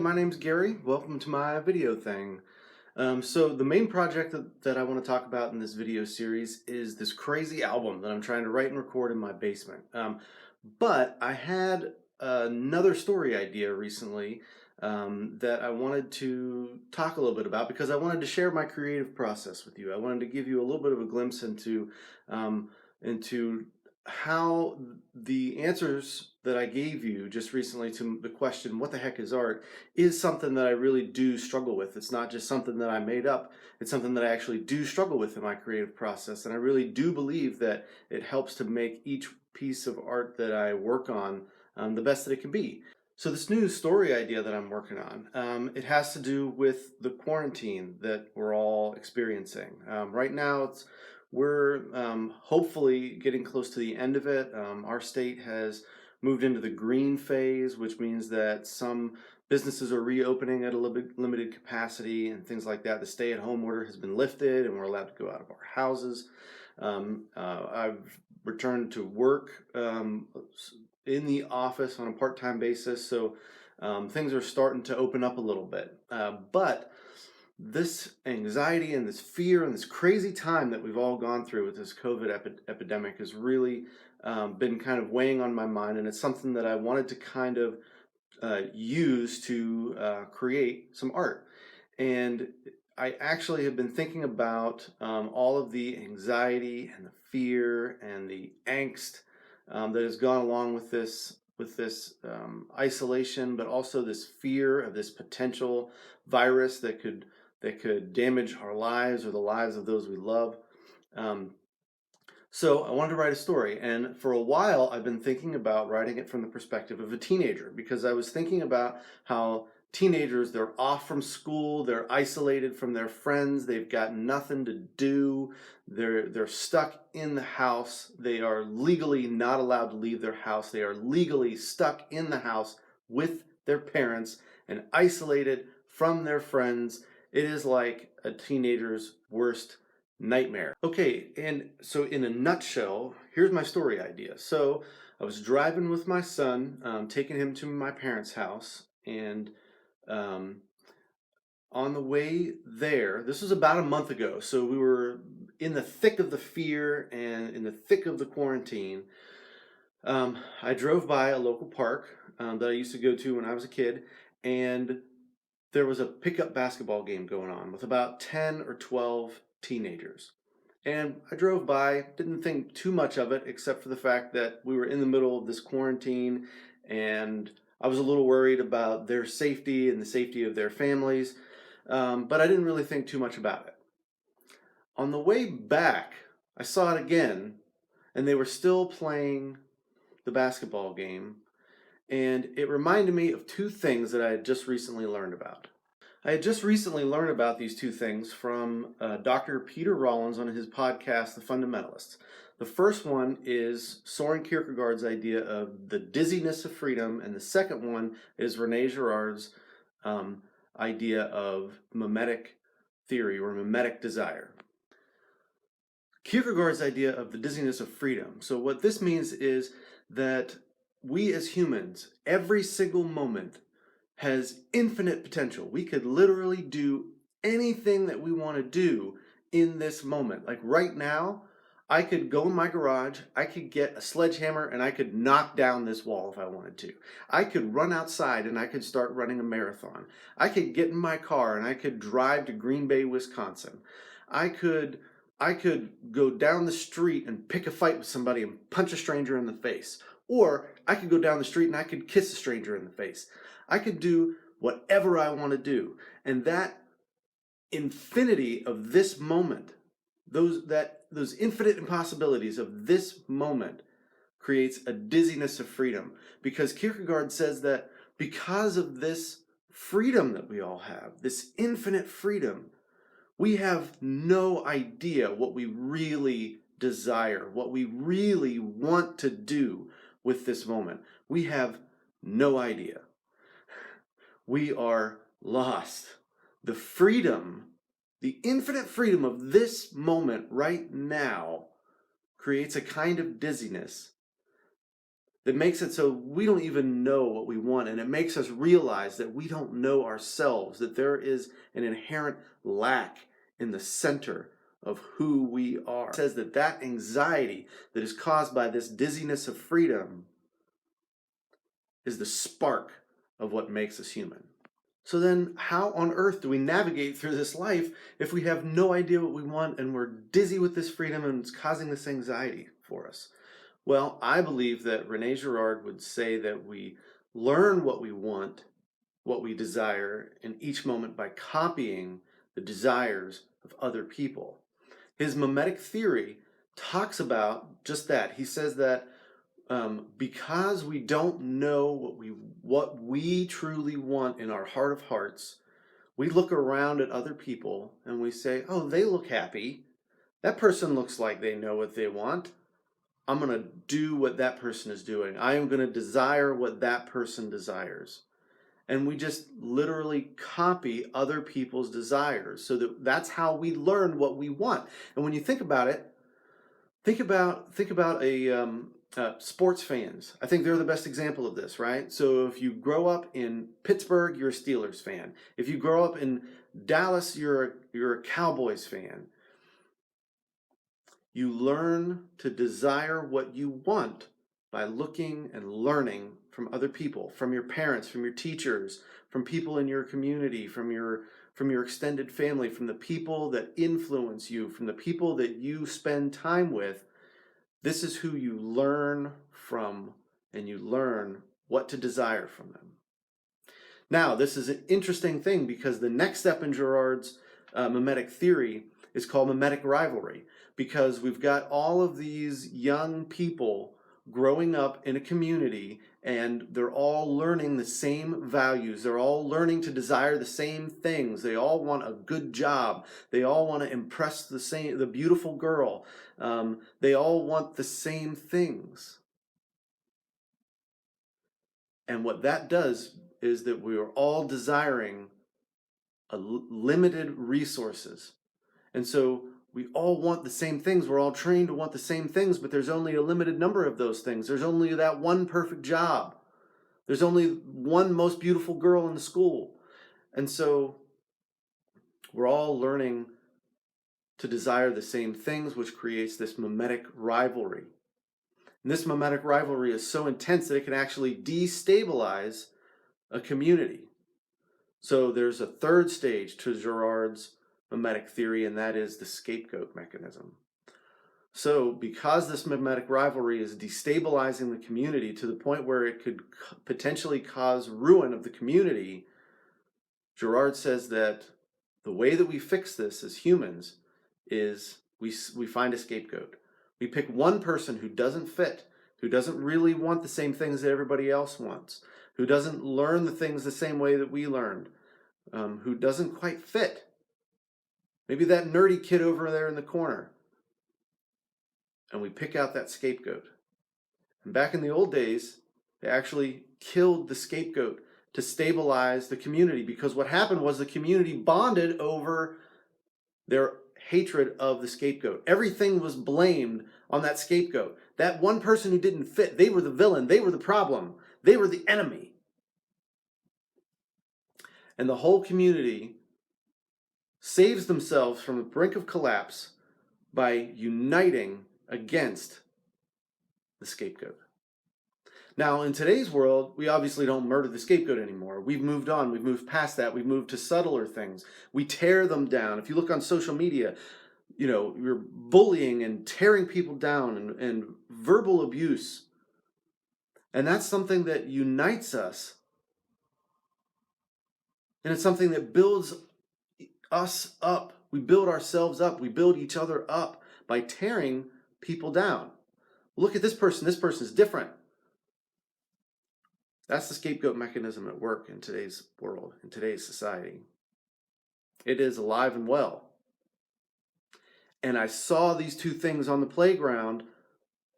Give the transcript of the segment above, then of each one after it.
my name's Gary. Welcome to my video thing. So the main project that I want to talk about in this video series is this crazy album that I'm trying to write and record in my basement. But I had another story idea recently that I wanted to talk a little bit about because I wanted to share my creative process with you. I wanted to give you a little bit of a glimpse um, into how the answers that I gave you just recently to the question, what the heck is art, is something that I really do struggle with. It's not just something that I made up, it's something that I actually do struggle with in my creative process. And I really do believe that it helps to make each piece of art that I work on the best that it can be. So this new story idea that I'm working on, it has to do with the quarantine that we're all experiencing. Right now, we're hopefully getting close to the end of it. Our state has moved into the green phase, which means that some businesses are reopening at a limited capacity and things like that. The stay-at-home order has been lifted and we're allowed to go out of our houses. I've returned to work in the office on a part-time basis, so things are starting to open up a little bit. But this anxiety and this fear and this crazy time that we've all gone through with this COVID epidemic has really been kind of weighing on my mind, and it's something that I wanted to kind of use to create some art. And I actually have been thinking about all of the anxiety and the fear and the angst that has gone along with this isolation, but also this fear of this potential virus that could damage our lives or the lives of those we love. So I wanted to write a story, and for a while I've been thinking about writing it from the perspective of a teenager, because I was thinking about how teenagers, they're off from school, they're isolated from their friends, they've got nothing to do, they're stuck in the house, they are legally not allowed to leave their house, they are legally stuck in the house with their parents and isolated from their friends. It is like a teenager's worst nightmare. Okay, and so in a nutshell, here's my story idea. So I was driving with my son, taking him to my parents' house, and on the way there, this was about a month ago, so we were in the thick of the fear and in the thick of the quarantine. I drove by a local park that I used to go to when I was a kid, and there was a pickup basketball game going on with about 10 or 12 teenagers. And I drove by, didn't think too much of it, except for the fact that we were in the middle of this quarantine and I was a little worried about their safety and the safety of their families, but I didn't really think too much about it. On the way back, I saw it again, and they were still playing the basketball game, and it reminded me of two things that I had just recently learned about. I had just recently learned about these two things from Dr. Peter Rollins on his podcast, The Fundamentalists. The first one is Soren Kierkegaard's idea of the dizziness of freedom, and the second one is René Girard's idea of memetic theory or memetic desire. Kierkegaard's idea of the dizziness of freedom. So what this means is that we as humans, every single moment, has infinite potential. We could literally do anything that we want to do in this moment. Like right now, I could go in my garage, I could get a sledgehammer, and I could knock down this wall if I wanted to. I could run outside and I could start running a marathon. I could get in my car and I could drive to Green Bay, Wisconsin. I could go down the street and pick a fight with somebody and punch a stranger in the face. Or I could go down the street and I could kiss a stranger in the face. I could do whatever I want to do. And that infinity of this moment, those infinite impossibilities of this moment creates a dizziness of freedom. Because Kierkegaard says that because of this freedom that we all have, this infinite freedom, we have no idea what we really desire, what we really want to do with this moment. We have no idea. We are lost. The freedom, the infinite freedom of this moment right now creates a kind of dizziness that makes it so we don't even know what we want, and it makes us realize that we don't know ourselves, that there is an inherent lack in the center of who we are. It says that that anxiety that is caused by this dizziness of freedom is the spark of what makes us human. So then how on earth do we navigate through this life if we have no idea what we want and we're dizzy with this freedom and it's causing this anxiety for us? Well, I believe that Rene Girard would say that we learn what we want, what we desire in each moment by copying the desires of other people. His Memetic Theory talks about just that. He says that because we don't know what we truly want in our heart of hearts, we look around at other people and we say, oh, they look happy. That person looks like they know what they want. I'm going to do what that person is doing. I am going to desire what that person desires. And we just literally copy other people's desires. So that's how we learn what we want. And when you think about it, think about sports fans. I think they're the best example of this, right? So if you grow up in Pittsburgh, you're a Steelers fan. If you grow up in Dallas, you're a Cowboys fan. You learn to desire what you want by looking and learning from other people, from your parents, from your teachers, from people in your community, from your extended family, from the people that influence you, from the people that you spend time with. This is who you learn from, and you learn what to desire from them. Now, this is an interesting thing because the next step in Girard's Memetic Theory is called Magmatic Rivalry, because we've got all of these young people growing up in a community and they're all learning the same values. They're all learning to desire the same things. They all want a good job. They all want to impress the beautiful girl. They all want the same things. And what that does is that we are all desiring limited resources. And so we all want the same things. We're all trained to want the same things, but there's only a limited number of those things. There's only that one perfect job. There's only one most beautiful girl in the school. And so we're all learning to desire the same things, which creates this memetic rivalry. And this memetic rivalry is so intense that it can actually destabilize a community. So there's a third stage to Girard's memetic theory, and that is the scapegoat mechanism. So because this memetic rivalry is destabilizing the community to the point where it could potentially cause ruin of the community, Girard says that the way that we fix this as humans is we find a scapegoat. We pick one person who doesn't fit, who doesn't really want the same things that everybody else wants, who doesn't learn the things the same way that we learned, who doesn't quite fit. Maybe that nerdy kid over there in the corner. And we pick out that scapegoat. And back in the old days, they actually killed the scapegoat to stabilize the community, because what happened was the community bonded over their hatred of the scapegoat. Everything was blamed on that scapegoat. That one person who didn't fit, they were the villain, they were the problem, they were the enemy. And the whole community saves themselves from the brink of collapse by uniting against the scapegoat. Now, in today's world, we obviously don't murder the scapegoat anymore. We've moved on. We've moved past that. We've moved to subtler things. We tear them down. If you look on social media, you're bullying and tearing people down and verbal abuse. And that's something that unites us. And it's something that builds us up. We build ourselves up. We build each other up by tearing people down. Look at this person. This person is different. That's the scapegoat mechanism at work in today's world, in today's society. It is alive and well. And I saw these two things on the playground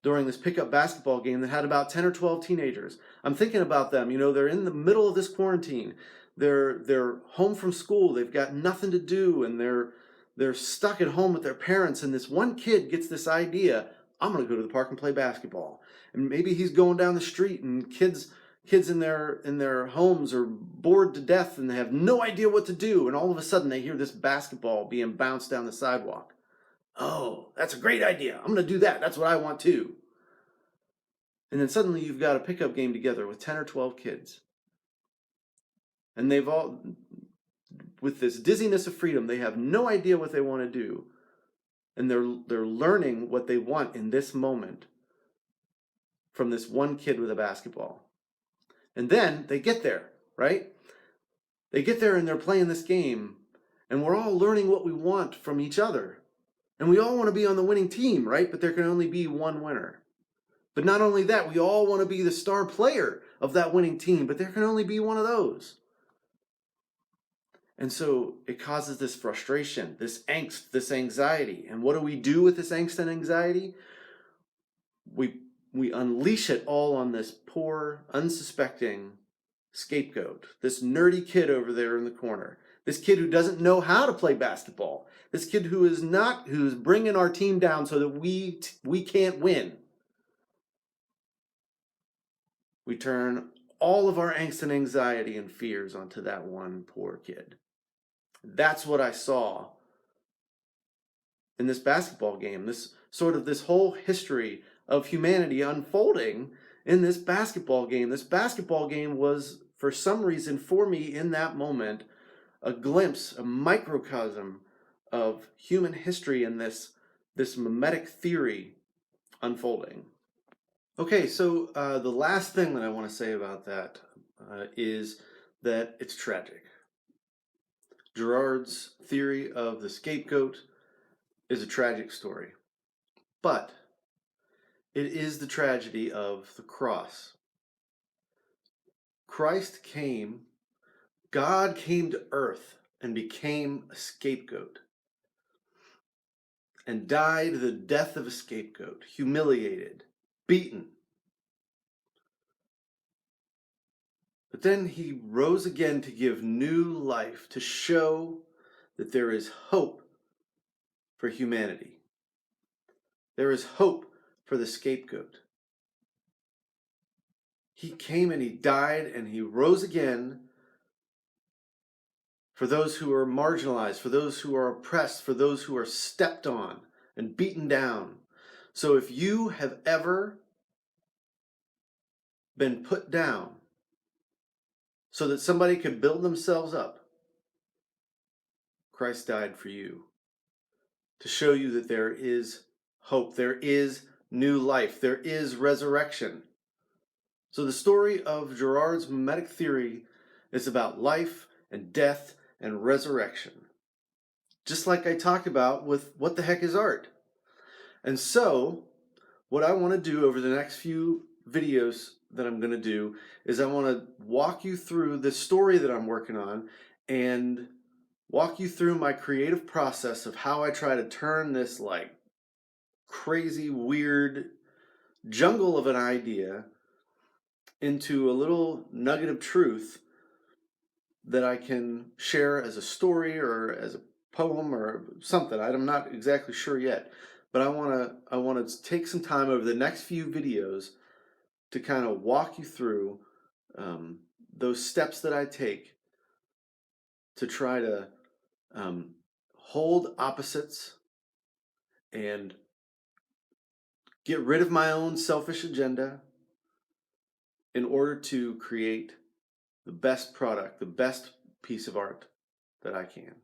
during this pickup basketball game that had about 10 or 12 teenagers. I'm thinking about them. They're in the middle of this quarantine. They're home from school. They've got nothing to do, and they're stuck at home with their parents. And this one kid gets this idea, I'm going to go to the park and play basketball. And And maybe he's going down the street and kids in their homes are bored to death and they have no idea what to do, and all of a sudden they hear this basketball being bounced down the sidewalk. Oh, that's a great idea. I'm going to do that. That's what I want too. And then suddenly you've got a pickup game together with 10 or 12 kids. And they've all, with this dizziness of freedom, they have no idea what they want to do. And they're learning what they want in this moment from this one kid with a basketball. And then they get there, right? They get there and they're playing this game, and we're all learning what we want from each other. And we all want to be on the winning team, right? But there can only be one winner. But not only that, we all want to be the star player of that winning team, but there can only be one of those. And so it causes this frustration, this angst, this anxiety. And what do we do with this angst and anxiety? We unleash it all on this poor, unsuspecting scapegoat, this nerdy kid over there in the corner, this kid who doesn't know how to play basketball, this kid who's bringing our team down so that we can't win. We turn all of our angst and anxiety and fears onto that one poor kid. That's what I saw in this basketball game, this whole history of humanity unfolding in this basketball game. This basketball game was, for some reason, for me in that moment, a glimpse, a microcosm of human history and this Memetic Theory unfolding. Okay, so the last thing that I want to say about that is that it's tragic. Girard's theory of the scapegoat is a tragic story, but it is the tragedy of the cross. Christ came, God came to earth and became a scapegoat and died the death of a scapegoat, humiliated, beaten. But then he rose again to give new life, to show that there is hope for humanity. There is hope for the scapegoat. He came and he died and he rose again for those who are marginalized, for those who are oppressed, for those who are stepped on and beaten down. So if you have ever been put down so that somebody could build themselves up, Christ died for you to show you that there is hope, there is new life, there is resurrection. So the story of Girard's Memetic Theory is about life and death and resurrection. Just like I talked about with What the Heck is Art? And so, what I want to do over the next few videos that I'm going to do is I want to walk you through the story that I'm working on and walk you through my creative process of how I try to turn this like crazy, weird jungle of an idea into a little nugget of truth that I can share as a story or as a poem or something. I'm not exactly sure yet, but I want to take some time over the next few videos to kind of walk you through those steps that I take to try to hold opposites and get rid of my own selfish agenda in order to create the best product, the best piece of art that I can.